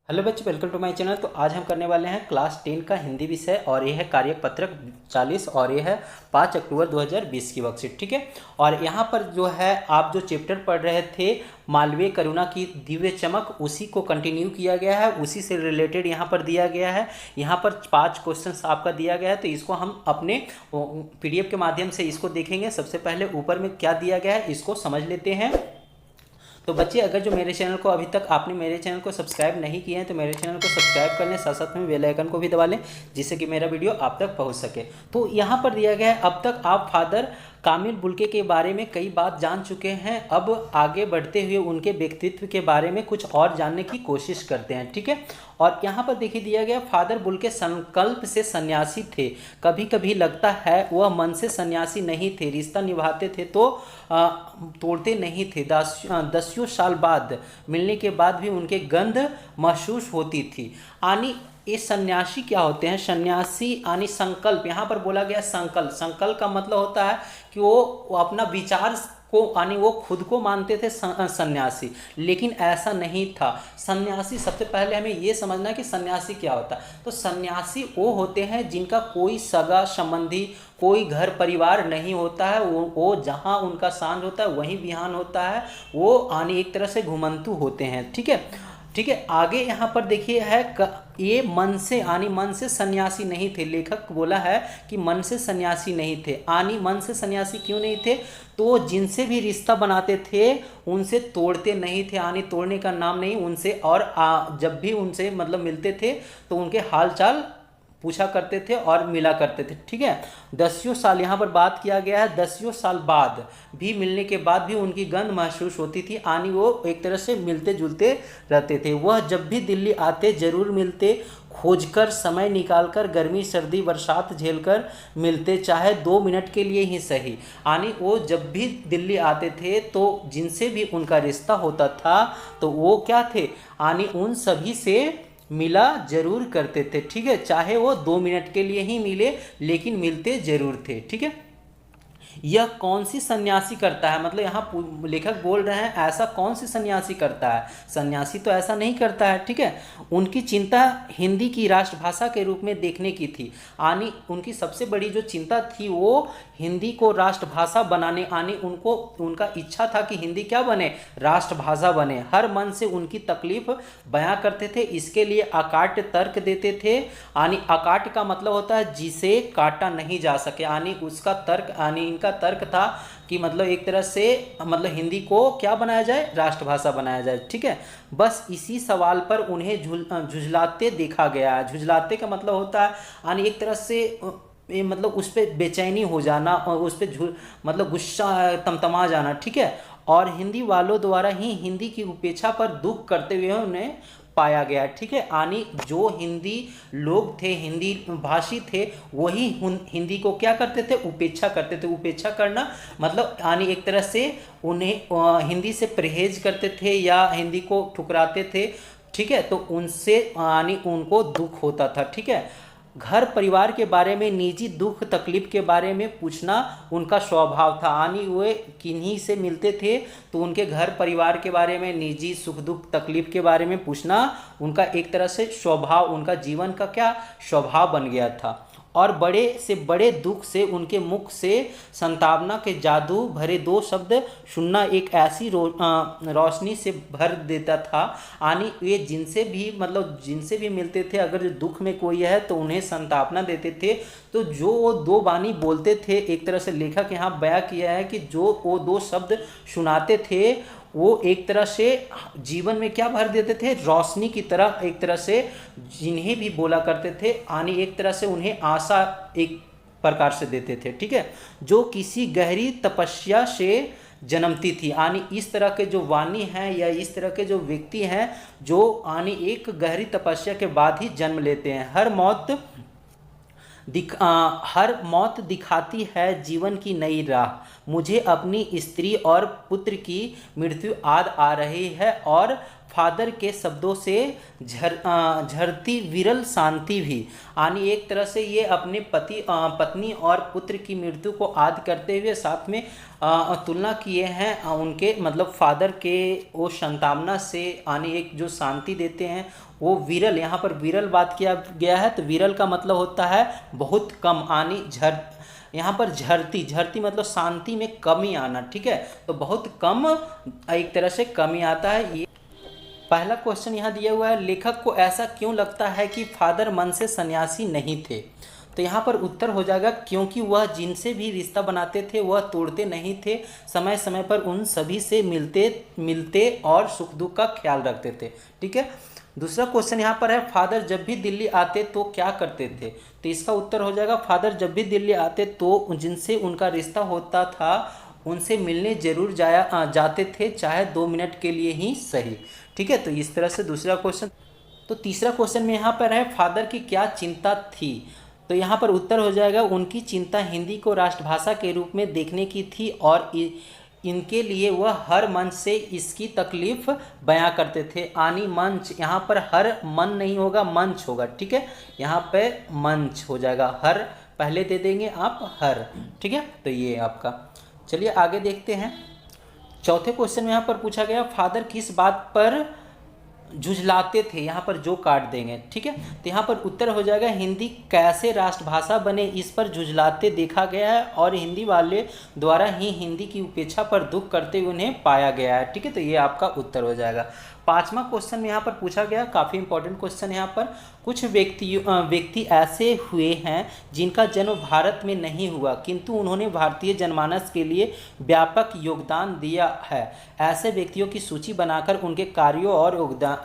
Hello बच्चे, welcome to my channel. तो आज हम करने वाले हैं क्लास 10 का हिंदी विषय और ये है कार्यपत्रक 40 और ये है 5 अक्टूबर 2020 की वर्कशीट। ठीक है। और यहाँ पर जो है आप जो चैप्टर पढ़ रहे थे मालवीय करुणा की दिव्य चमक, उसी को कंटिन्यू किया गया है, उसी से रिलेटेड यहाँ पर दिया गया है। यहाँ पर 5 क्वेश्चंस आपका दिया गया है, तो इसको हम अपने पीडीएफ के माध्यम से इसको देखेंगे। सबसे पहले ऊपर में क्या दिया गया है इसको समझ लेते हैं। तो बच्चे, अगर जो मेरे चैनल को अभी तक आपने मेरे चैनल को सब्सक्राइब नहीं किए हैं तो मेरे चैनल को सब्सक्राइब कर लें, साथ साथ में बेल आइकन को भी दबा लें, जिससे कि मेरा वीडियो आप तक पहुंच सके। तो यहाँ पर दिया गया है, अब तक आप फादर कामिल बुल्के के बारे में कई बात जान चुके हैं। अब आगे बढ़ते हुए उनके व्यक्तित्व के बारे में कुछ और जानने की कोशिश करते हैं। ठीक है। और यहाँ पर देखिए दिया गया, फादर बुल्के संकल्प से सन्यासी थे। कभी कभी लगता है वह मन से सन्यासी नहीं थे, रिश्ता निभाते थे तो तोड़ते नहीं थे। दसियों साल बाद मिलने के बाद भी उनके गंध महसूस होती थी। यानी ये सन्यासी क्या होते हैं? सन्यासी यानी संकल्प, यहाँ पर बोला गया संकल्प। संकल्प का मतलब होता है कि वो अपना विचार को यानी वो खुद को मानते थे सन्यासी, लेकिन ऐसा नहीं था। सन्यासी, सबसे पहले हमें ये समझना है कि सन्यासी क्या होता है। तो सन्यासी वो होते हैं जिनका कोई सगा संबंधी, कोई घर परिवार नहीं होता है। वो जहाँ उनका सांझ होता है वहीं बिहान होता है। वो यानी एक तरह से घुमंतु होते हैं। ठीक है। ठीक है। आगे यहाँ पर देखिए है ये मन से यानी मन से सन्यासी नहीं थे। लेखक बोला है कि मन से सन्यासी नहीं थे। यानी मन से सन्यासी क्यों नहीं थे? तो जिनसे भी रिश्ता बनाते थे उनसे तोड़ते नहीं थे, यानी तोड़ने का नाम नहीं उनसे। और जब भी उनसे मतलब मिलते थे तो उनके हाल चाल पूछा करते थे और मिला करते थे। ठीक है। दसियों साल यहाँ पर बात किया गया है, दसियों साल बाद भी मिलने के बाद भी उनकी गंध महसूस होती थी, यानी वो एक तरह से मिलते जुलते रहते थे। वह जब भी दिल्ली आते जरूर मिलते, खोजकर समय निकालकर, गर्मी सर्दी बरसात झेलकर मिलते, चाहे 2 मिनट के लिए ही सही। यानी वो जब भी दिल्ली आते थे तो जिनसे भी उनका रिश्ता होता था तो वो क्या थे, यानी उन सभी से मिला जरूर करते थे। ठीक है। चाहे वो 2 मिनट के लिए ही मिले, लेकिन मिलते जरूर थे। ठीक है। यह कौन सी सन्यासी करता है, मतलब यहाँ लेखक बोल रहे हैं ऐसा कौन सी सन्यासी करता है? सन्यासी तो ऐसा नहीं करता है। ठीक है। उनकी चिंता हिंदी की राष्ट्रभाषा के रूप में देखने की थी। यानी उनकी सबसे बड़ी जो चिंता थी वो हिंदी को राष्ट्रभाषा बनाने, यानी उनको उनका इच्छा था कि हिंदी क्या बने, राष्ट्रभाषा बने। हर मन से उनकी तकलीफ बयां करते थे, इसके लिए अकाट्य तर्क देते थे। यानी अकाट्य का मतलब होता है जिसे काटा नहीं जा सके, यानी उसका तर्क, यानी इनका तर्क था कि मतलब एक तरह से मतलब हिंदी को क्या बनाया जाए, राष्ट्रभाषा बनाया जाए। ठीक है। बस इसी सवाल पर उन्हें झुझलाते देखा गया है। झुझलाते का मतलब होता है यानी एक तरह से ये मतलब उस पर बेचैनी हो जाना और उस पर मतलब गुस्सा तमतमा जाना। ठीक है। और हिंदी वालों द्वारा ही हिंदी की उपेक्षा पर दुख करते हुए उन्हें पाया गया। ठीक है। यानी जो हिंदी लोग थे, हिंदी भाषी थे, वही हिंदी को क्या करते थे, उपेक्षा करते थे। उपेक्षा करना मतलब यानी एक तरह से उन्हें हिंदी से परहेज करते थे या हिंदी को ठुकराते थे। ठीक है। तो उनसे यानी उनको दुख होता था। ठीक है। घर परिवार के बारे में, निजी दुख तकलीफ के बारे में पूछना उनका स्वभाव था। यानी वे किन्हीं से मिलते थे तो उनके घर परिवार के बारे में, निजी सुख दुख तकलीफ के बारे में पूछना उनका एक तरह से स्वभाव, उनका जीवन का क्या स्वभाव बन गया था। और बड़े से बड़े दुख से उनके मुख से संतावना के जादू भरे 2 शब्द सुनना एक ऐसी रोशनी से भर देता था। यानी ये जिनसे भी मतलब जिनसे भी मिलते थे, अगर जो दुख में कोई है तो उन्हें संतावना देते थे। तो जो वो 2 वाणी बोलते थे, एक तरह से लेखक यहाँ बयां किया है कि जो वो 2 शब्द सुनाते थे वो एक तरह से जीवन में क्या भर देते थे, रोशनी की तरह एक तरह से जिन्हें भी बोला करते थे, यानी एक तरह से उन्हें आशा एक प्रकार से देते थे। ठीक है। जो किसी गहरी तपस्या से जन्मती थी। यानी इस तरह के जो वाणी हैं या इस तरह के जो व्यक्ति हैं जो यानी एक गहरी तपस्या के बाद ही जन्म लेते हैं। हर मौत दिखाती है जीवन की नई राह। मुझे अपनी स्त्री और पुत्र की मृत्यु याद आ रही है और फादर के शब्दों से झरती विरल शांति भी, यानी एक तरह से ये अपने पत्नी और पुत्र की मृत्यु को याद करते हुए साथ में तुलना किए हैं उनके मतलब फादर के वो संतावना से, यानी एक जो शांति देते हैं वो विरल, यहाँ पर विरल बात किया गया है। तो विरल का मतलब होता है बहुत कम, यानी यहाँ पर झरती मतलब शांति में कमी आना, ठीक है। तो बहुत कम एक तरह से कमी आता है। ये पहला क्वेश्चन यहाँ दिया हुआ है, लेखक को ऐसा क्यों लगता है कि फादर मन से सन्यासी नहीं थे। तो यहाँ पर उत्तर हो जाएगा क्योंकि वह जिनसे भी रिश्ता बनाते थे वह तोड़ते नहीं थे, समय समय पर उन सभी से मिलते और सुख दुख का ख्याल रखते थे, ठीक है। दूसरा क्वेश्चन यहाँ पर है, फादर जब भी दिल्ली आते तो क्या करते थे। तो इसका उत्तर हो जाएगा, फादर जब भी दिल्ली आते तो जिनसे उनका रिश्ता होता था उनसे मिलने जरूर जाते थे, चाहे 2 मिनट के लिए ही सही, ठीक है। तो इस तरह से दूसरा क्वेश्चन। तो तीसरा क्वेश्चन में यहाँ पर है, फादर की क्या चिंता थी। तो यहाँ पर उत्तर हो जाएगा, उनकी चिंता हिंदी को राष्ट्रभाषा के रूप में देखने की थी और इनके लिए वह हर मंच से इसकी तकलीफ बयां करते थे। यानी मंच, यहाँ पर हर मन नहीं होगा, मंच होगा, ठीक है। यहाँ पे मंच हो जाएगा, हर पहले दे देंगे आप हर, ठीक है। तो ये आपका, चलिए आगे देखते हैं। चौथे क्वेश्चन में यहाँ पर पूछा गया, फादर किस बात पर झुझलाते थे। यहाँ पर जो काट देंगे, ठीक है। तो यहाँ पर उत्तर हो जाएगा, हिंदी कैसे राष्ट्रभाषा बने इस पर झुझलाते देखा गया है और हिंदी वाले द्वारा ही हिंदी की उपेक्षा पर दुख करते हुए उन्हें पाया गया है, ठीक है। तो ये आपका उत्तर हो जाएगा। पांचवा क्वेश्चन में यहाँ पर पूछा गया, काफ़ी इंपॉर्टेंट क्वेश्चन यहाँ पर, कुछ व्यक्ति ऐसे हुए हैं जिनका जन्म भारत में नहीं हुआ किंतु उन्होंने भारतीय जनमानस के लिए व्यापक योगदान दिया है। ऐसे व्यक्तियों की सूची बनाकर उनके कार्यों और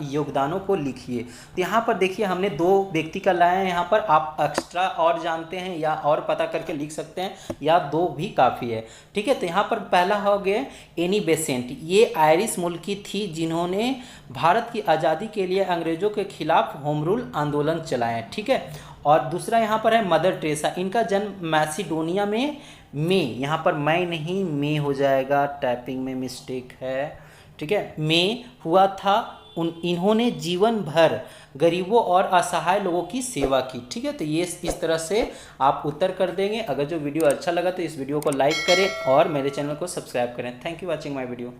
योगदानों को लिखिए। तो यहाँ पर देखिए हमने 2 व्यक्ति का लाया है, यहाँ पर आप एक्स्ट्रा और जानते हैं या और पता करके लिख सकते हैं या 2 भी काफ़ी है, ठीक है। तो यहाँ पर पहला हो गया एनी बेसेंट, ये आयरिश मूल की थी जिन्होंने भारत की आज़ादी के लिए अंग्रेजों के खिलाफ होम रूल आंदोलन चलाया, ठीक है। और दूसरा यहाँ पर है मदर टेरेसा, इनका जन्म मैसिडोनिया में यहाँ पर मैं नहीं में हो जाएगा, टाइपिंग में मिस्टेक है, ठीक है, में हुआ था। इन्होंने जीवन भर गरीबों और असहाय लोगों की सेवा की, ठीक है। तो ये इस तरह से आप उत्तर कर देंगे। अगर जो वीडियो अच्छा लगा तो इस वीडियो को लाइक करें और मेरे चैनल को सब्सक्राइब करें। Thank you watching my video.